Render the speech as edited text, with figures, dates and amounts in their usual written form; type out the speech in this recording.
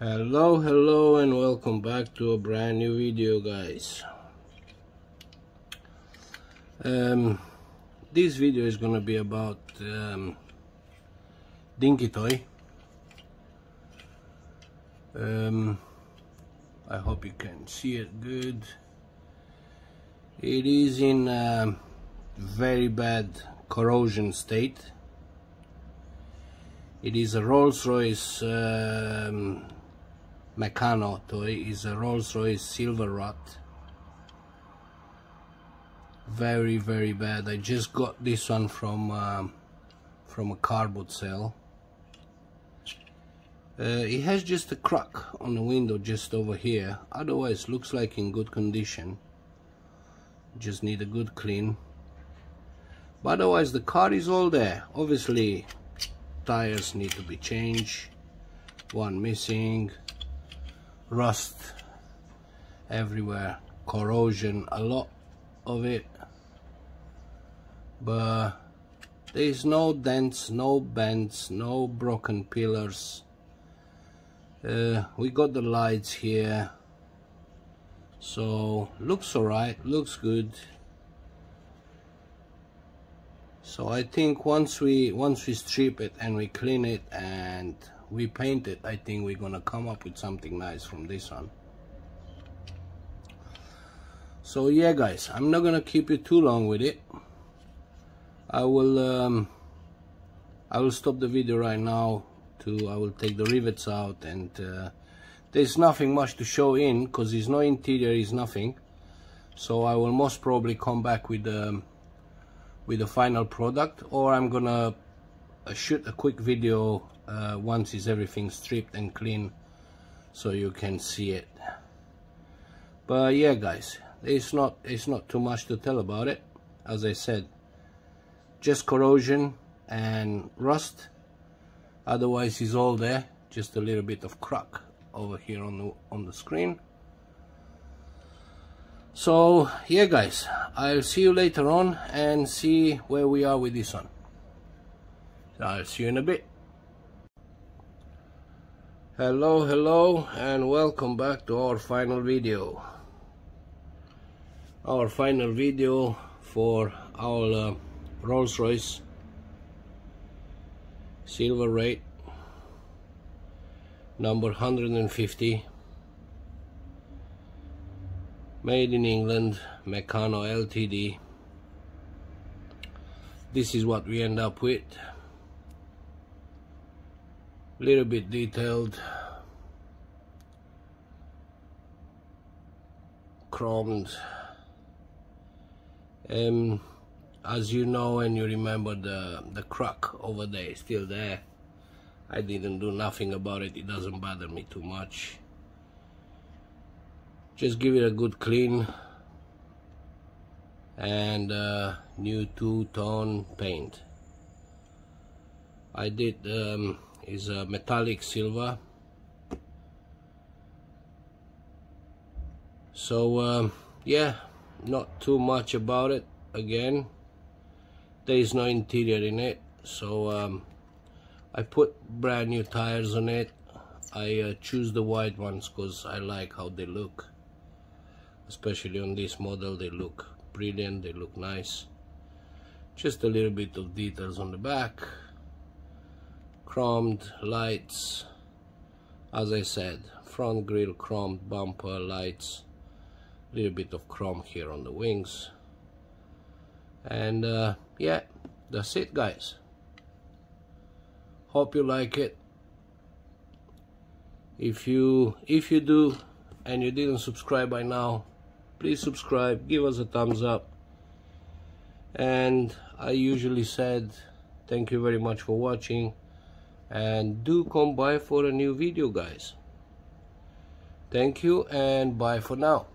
Hello and welcome back to a brand new video, guys. This video is gonna be about dinky toy. I hope you can see it good. It is in very bad corrosion state. It is a Rolls-Royce Meccano toy. Is a Rolls-Royce silver rot. Very bad. I just got this one from a car boot sale. It has just a crack on the window just over here. Otherwise looks like in good condition. Just need a good clean. But otherwise the car is all there. Obviously tires need to be changed. One missing. Rust everywhere, corrosion, a lot of it, but there's no dents, no bends, no broken pillars. We got the lights here, so looks alright, looks good. So I think once we strip it and we clean it and we paint it, I think we're gonna come up with something nice from this one. So yeah, guys, I'm not gonna keep you too long with it. I will stop the video right now. I will take the rivets out, and there's nothing much to show in because there's no interior, is nothing. So I will most probably come back with the final product, or I'm gonna shoot a quick video once everything stripped and clean, so you can see it. But yeah, guys, it's not too much to tell about it. As I said, just corrosion and rust. Otherwise it's all there. Just a little bit of crack over here on the screen. So yeah, guys, I'll see you later on and see where we are with this one. So I'll see you in a bit. Hello and welcome back to our final video. Our final video for our Rolls-Royce silver wraith number 150, made in England, Meccano Ltd. This is what we end up with. Little bit detailed, chromed. As you know and you remember, the crack over there is still there. I didn't do nothing about it. It doesn't bother me too much. Just give it a good clean and new two-tone paint. I did is a metallic silver. So yeah, not too much about it. Again, there is no interior in it, so I put brand new tires on it. I choose the white ones because I like how they look, especially on this model. They look brilliant, they look nice. Just a little bit of details on the back, chromed lights. As I said, front grille chromed, bumper lights, little bit of chrome here on the wings, and yeah, that's it, guys. Hope you like it. If you do and you didn't subscribe by now, please subscribe, give us a thumbs up. And I usually said thank you very much for watching, and do come by for a new video, guys. Thank you and bye for now.